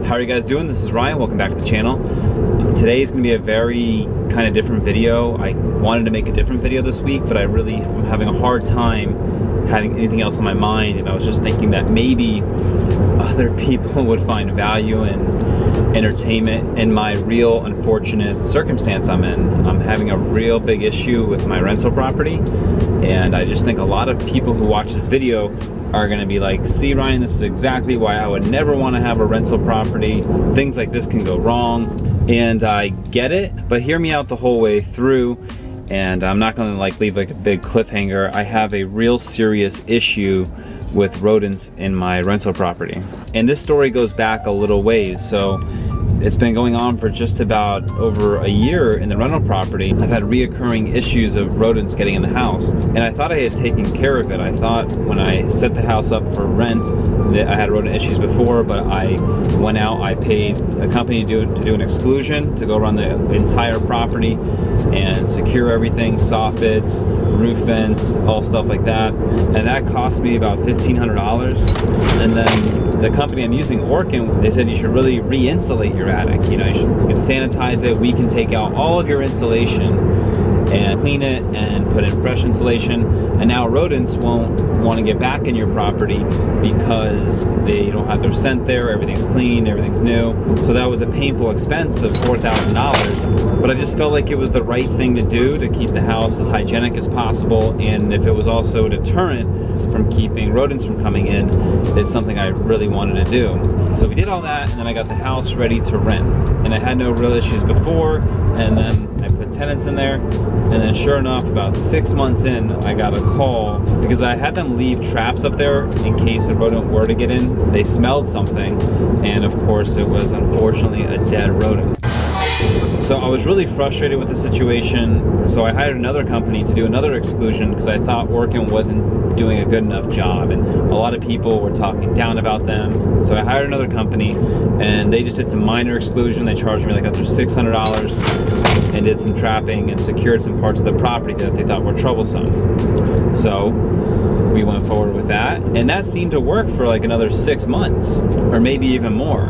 How are you guys doing? This is Ryan. Welcome back to the channel. Today is going to be a very kind of different video. I wanted to make a different video this week, but I'm having a hard time having anything else on my mind, and I was just thinking that maybe other people would find value in entertainment in my real unfortunate circumstance I'm in. I'm having a real big issue with my rental property, and I just think a lot of people who watch this video are gonna be like, see Ryan, this is exactly why I would never wanna have a rental property. Things like this can go wrong. And I get it, but hear me out the whole way through. And I'm not gonna leave like a big cliffhanger. I have a real serious issue with rodents in my rental property. And this story goes back a little ways. So it's been going on for just about over a year in the rental property. I've had reoccurring issues of rodents getting in the house, and I thought I had taken care of it. I thought when I set the house up for rent that I had rodent issues before, but I went out, I paid a company to do an exclusion to go around the entire property and secure everything, soffits, roof vents, all stuff like that. And that cost me about $1,500. And then the company I'm using, Orkin, they said you should really re-insulate your attic. You know, you can sanitize it. We can take out all of your insulation and clean it and put in fresh insulation. And now rodents won't want to get back in your property because they don't have their scent there. Everything's clean, everything's new. So that was a painful expense of $4,000. But I just felt like it was the right thing to do to keep the house as hygienic as possible. And if it was also a deterrent from keeping rodents from coming in, it's something I really wanted to do. So we did all that, and then I got the house ready to rent. And I had no real issues before, and then I put tenants in there, and then sure enough, about 6 months in, I got a call because I had them leave traps up there in case a rodent were to get in. They smelled something, and of course it was unfortunately a dead rodent. So I was really frustrated with the situation, so I hired another company to do another exclusion because I thought Orkin wasn't doing a good enough job, and a lot of people were talking down about them. So I hired another company, and they just did some minor exclusion. They charged me like up to $600 and did some trapping and secured some parts of the property that they thought were troublesome. So we went forward with that, and that seemed to work for like another 6 months, or maybe even more.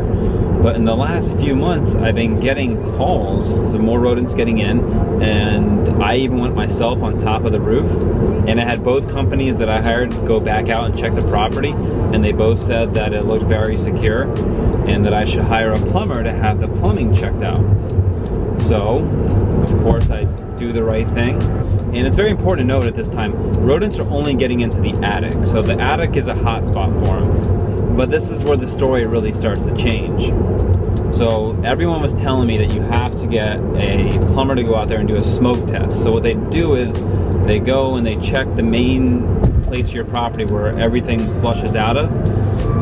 But in the last few months, I've been getting calls to more rodents getting in, and I even went myself on top of the roof, and I had both companies that I hired go back out and check the property, and they both said that it looked very secure and that I should hire a plumber to have the plumbing checked out. So, of course, I do the right thing. And it's very important to note at this time, rodents are only getting into the attic. So the attic is a hot spot for them. But this is where the story really starts to change. So everyone was telling me that you have to get a plumber to go out there and do a smoke test. So what they do is they go and they check the main place of your property where everything flushes out of.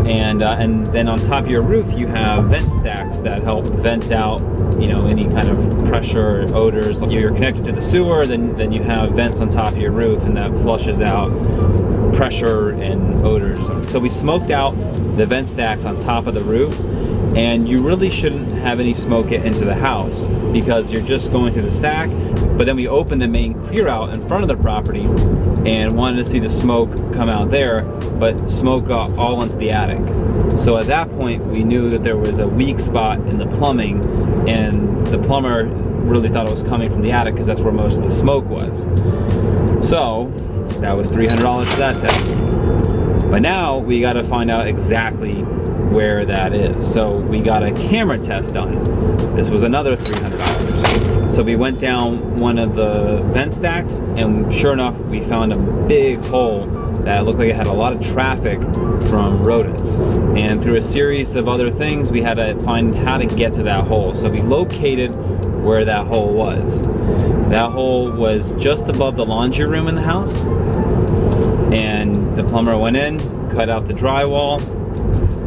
And then on top of your roof, you have vent stacks that help vent out, you know, any kind of pressure or odors. You're connected to the sewer, then you have vents on top of your roof, and that flushes out pressure and odors. So we smoked out the vent stacks on top of the roof, and you really shouldn't have any smoke get into the house because you're just going through the stack. But then we opened the main clear out in front of the property and wanted to see the smoke come out there, but smoke got all into the attic. So at that point, we knew that there was a weak spot in the plumbing, and the plumber really thought it was coming from the attic because that's where most of the smoke was. So that was $300 for that test. But now we got to find out exactly where that is. So we got a camera test done. This was another $300. So we went down one of the vent stacks, and sure enough, we found a big hole that looked like it had a lot of traffic from rodents. And through a series of other things, we had to find how to get to that hole. So we located where that hole was. That hole was just above the laundry room in the house. And the plumber went in, cut out the drywall,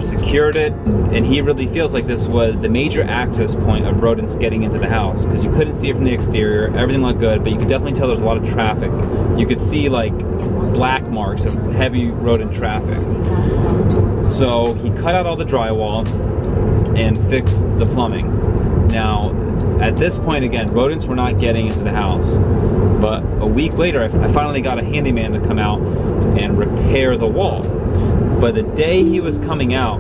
secured it, and he really feels like this was the major access point of rodents getting into the house because you couldn't see it from the exterior. Everything looked good, but you could definitely tell there's a lot of traffic. You could see like black marks of heavy rodent traffic. So he cut out all the drywall and fixed the plumbing. Now, at this point, again, rodents were not getting into the house. But a week later, I finally got a handyman to come out and repair the wall. But the day he was coming out,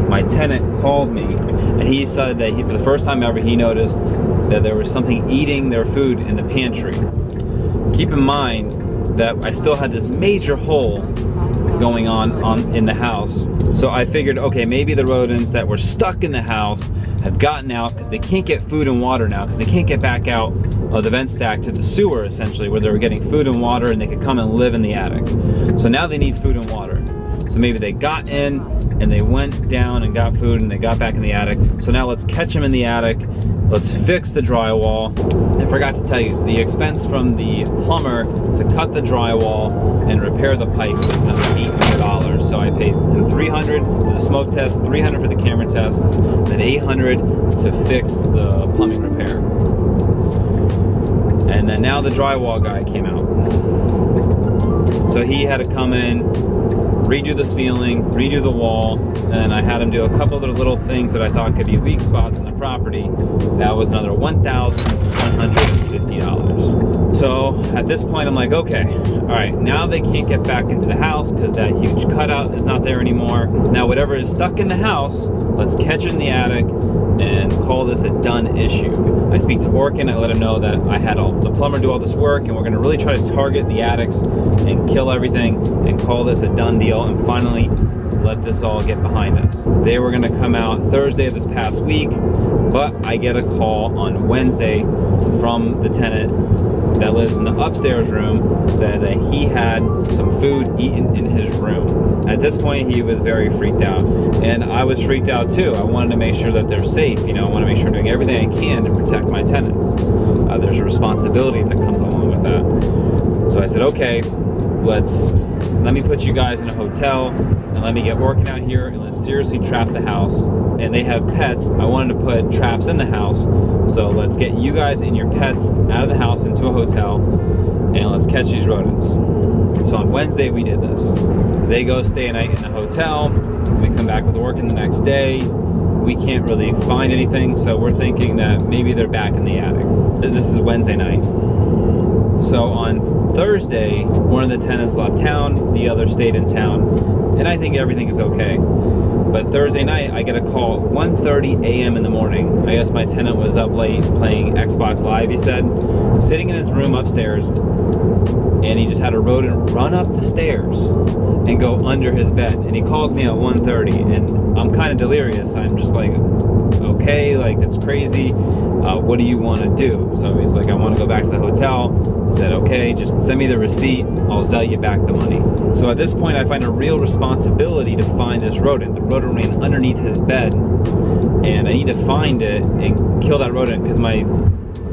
my tenant called me, and he said that for the first time ever, he noticed that there was something eating their food in the pantry. Keep in mind that I still had this major hole going on in the house. So I figured, okay, maybe the rodents that were stuck in the house have gotten out because they can't get food and water now, because they can't get back out of the vent stack to the sewer, essentially, where they were getting food and water and they could come and live in the attic. So now they need food and water. So maybe they got in and they went down and got food and they got back in the attic. So now let's catch them in the attic. Let's fix the drywall. I forgot to tell you, the expense from the plumber to cut the drywall and repair the pipe was another $800. So I paid him $300 for the smoke test, $300 for the camera test, then $800 to fix the plumbing repair. And then now the drywall guy came out. So he had to come in, redo the ceiling, redo the wall, and I had him do a couple of little things that I thought could be weak spots in the property. That was another $1,150. So at this point I'm like, okay, all right, now they can't get back into the house because that huge cutout is not there anymore. Now whatever is stuck in the house, let's catch it in the attic and call this a done issue. I speak to Orkin, I let him know that I had the plumber do all this work and we're gonna really try to target the attics and kill everything and call this a done deal and finally let this all get behind us. They were gonna come out Thursday of this past week, but I get a call on Wednesday from the tenant that lives in the upstairs room, said that he had some food eaten in his room. At this point, he was very freaked out, and I was freaked out too. I wanted to make sure that they're safe. You know, I want to make sure I'm doing everything I can to protect my tenants. There's a responsibility that comes along with that. So I said, okay, let me put you guys in a hotel, and let me get working out here, and let's seriously trap the house. And they have pets. I wanted to put traps in the house, so let's get you guys and your pets out of the house into a hotel, and let's catch these rodents. So on Wednesday we did this. They go stay a night in the hotel. We come back with Orkin the next day. We can't really find anything, so we're thinking that maybe they're back in the attic. This is Wednesday night. So on Thursday, one of the tenants left town, the other stayed in town, and I think everything is okay. But Thursday night, I get a call at 1:30 a.m. in the morning. I guess my tenant was up late playing Xbox Live, he said, sitting in his room upstairs, and he just had a rodent run up the stairs and go under his bed. And he calls me at 1:30, and I'm kind of delirious. I'm just like, okay, like that's crazy. What do you want to do? So he's like, I want to go back to the hotel. I said, okay, just send me the receipt. I'll sell you back the money. So at this point, I find a real responsibility to find this rodent. The rodent ran underneath his bed, and I need to find it and kill that rodent, because my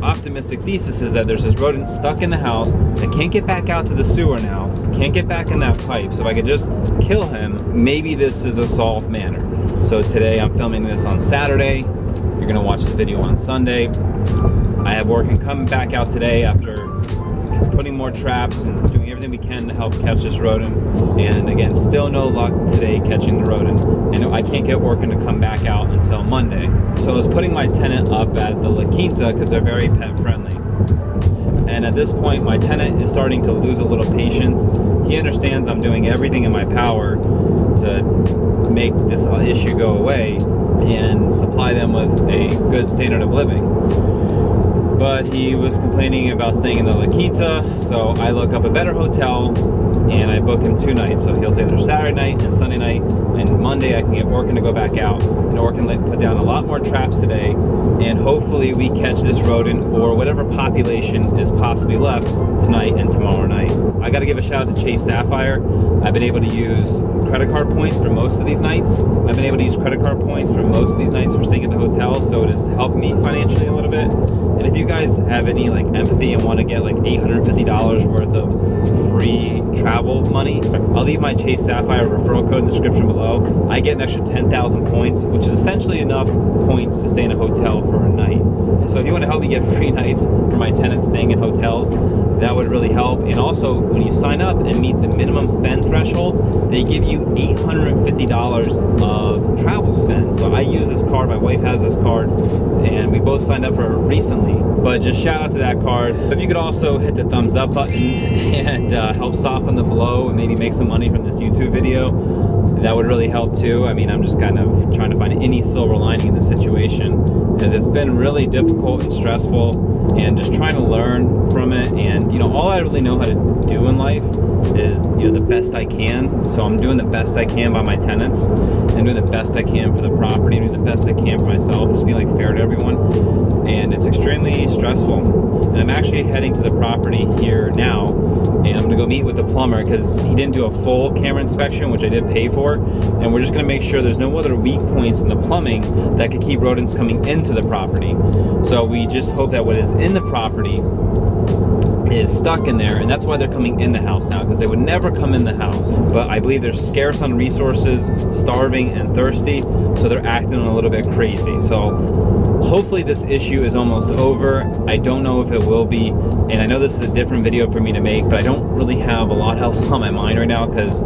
optimistic thesis is that there's this rodent stuck in the house that can't get back out to the sewer now, can't get back in that pipe. So if I could just kill him, maybe this is a solved matter. So today I'm filming this on Saturday. You're gonna watch this video on Sunday. I have Orkin coming back out today after putting more traps and doing everything we can to help catch this rodent. And again, still no luck today catching the rodent. And I can't get Orkin to come back out until Monday. So I was putting my tenant up at the La Quinta because they're very pet friendly. And at this point, my tenant is starting to lose a little patience. He understands I'm doing everything in my power to make this issue go away and supply them with a good standard of living. But he was complaining about staying in the La Quinta, so I look up a better hotel and I book him 2 nights. So he'll stay there Saturday night and Sunday night, and Monday I can get Orkin to go back out, and Orkin put down a lot more traps today, and hopefully we catch this rodent or whatever population is possibly left tonight and tomorrow night. I gotta give a shout out to Chase Sapphire. I've been able to use credit card points for most of these nights. I've been able to use credit card points for most of these nights for staying at the hotel, so it has helped me financially a little bit. And if you guys have any like empathy and want to get like $850 worth of free travel money, I'll leave my Chase Sapphire referral code in the description below. I get an extra 10,000 points, which is essentially enough points to stay in a hotel for a night. So if you want to help me get free nights for my tenants staying in hotels, that would really help. And also, when you sign up and meet the minimum spend threshold, they give you $850 of travel spend. So I use this card, my wife has this card, and we both signed up for it recently. But just shout out to that card. If you could also hit the thumbs up button and help soften the blow and maybe make some money from this YouTube video, that would really help too. I mean, I'm just kind of trying to find any silver lining in the situation, because it's been really difficult and stressful, and just trying to learn from it. And you know, all I really know how to do in life is, you know, the best I can. So I'm doing the best I can by my tenants, and doing the best I can for the property, and doing the best I can for myself, just being like fair to everyone. And it's extremely stressful. And I'm actually heading to the property here now, and I'm gonna go meet with the plumber, because he didn't do a full camera inspection, which I did pay for, and we're just gonna make sure there's no other weak points in the plumbing that could keep rodents coming into the property. So we just hope that what is in the property is stuck in there, and that's why they're coming in the house now, because they would never come in the house. But I believe they're scarce on resources, starving and thirsty, so they're acting a little bit crazy. So hopefully this issue is almost over. I don't know if it will be, and I know this is a different video for me to make, but I don't really have a lot else on my mind right now, because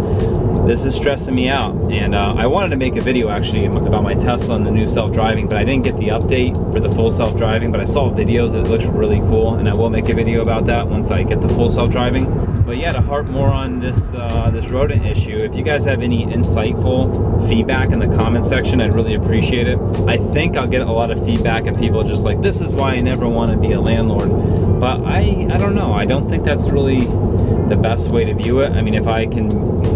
this is stressing me out. And I wanted to make a video actually about my Tesla and the new self-driving, but I didn't get the update for the full self-driving, but I saw videos that it looks really cool, and I will make a video about that once I get the full self-driving. But yeah, to harp more on this this rodent issue, if you guys have any insightful feedback in the comment section, I'd really appreciate it. I think I'll get a lot of feedback of people just like, this is why I never want to be a landlord. But I don't know, I don't think that's really the best way to view it. I mean, if I can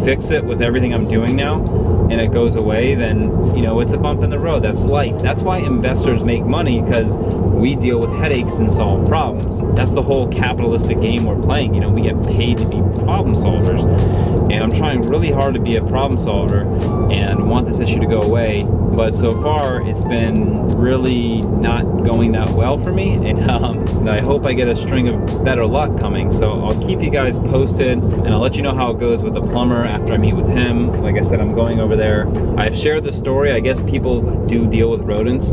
fix it with everything I'm doing now and it goes away, then, you know, it's a bump in the road. That's life. That's why investors make money, because we deal with headaches and solve problems. That's the whole capitalistic game we're playing. You know, we get paid to be problem solvers, and I'm trying really hard to be a problem solver and want this issue to go away. But so far, it's been really not going that well for me, and I hope I get a string of better luck coming. So I'll keep you guys posted, and I'll let you know how it goes with the plumber after I meet with him. Like I said, I'm going over there. I've shared the story. I guess people do deal with rodents.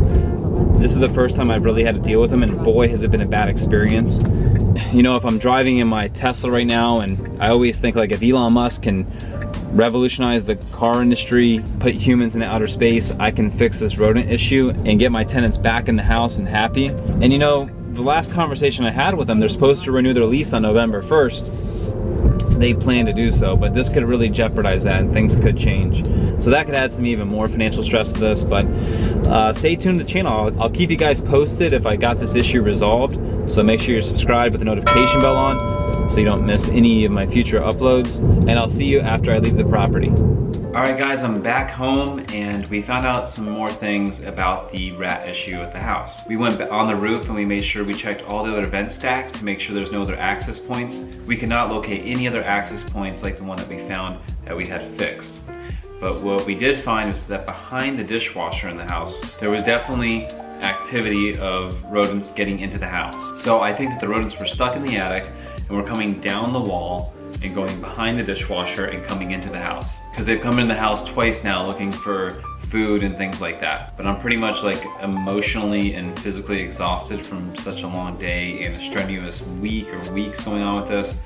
This is the first time I've really had to deal with them, and boy, has it been a bad experience. You know, if I'm driving in my Tesla right now, and I always think, like, if Elon Musk can revolutionize the car industry, put humans into outer space, I can fix this rodent issue and get my tenants back in the house and happy. And you know, the last conversation I had with them, they're supposed to renew their lease on November 1st. They plan to do so, but this could really jeopardize that, and things could change. So that could add some even more financial stress to this. But stay tuned to the channel. I'll keep you guys posted if I got this issue resolved. So make sure you're subscribed with the notification bell on, so you don't miss any of my future uploads. And I'll see you after I leave the property. All right guys, I'm back home, and we found out some more things about the rat issue at the house. We went on the roof and we made sure we checked all the other vent stacks to make sure there's no other access points. We could not locate any other access points like the one that we found that we had fixed. But what we did find is that behind the dishwasher in the house, there was definitely activity of rodents getting into the house. So I think that the rodents were stuck in the attic and were coming down the wall and going behind the dishwasher and coming into the house. Because they've come in the house twice now looking for food and things like that. But I'm pretty much like emotionally and physically exhausted from such a long day and a strenuous week or weeks going on with this.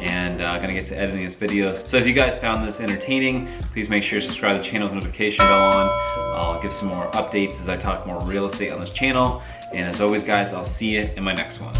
And gonna get to editing this video. So if you guys found this entertaining, please make sure to subscribe to the channel with the notification bell on. I'll give some more updates as I talk more real estate on this channel. And as always guys, I'll see you in my next one.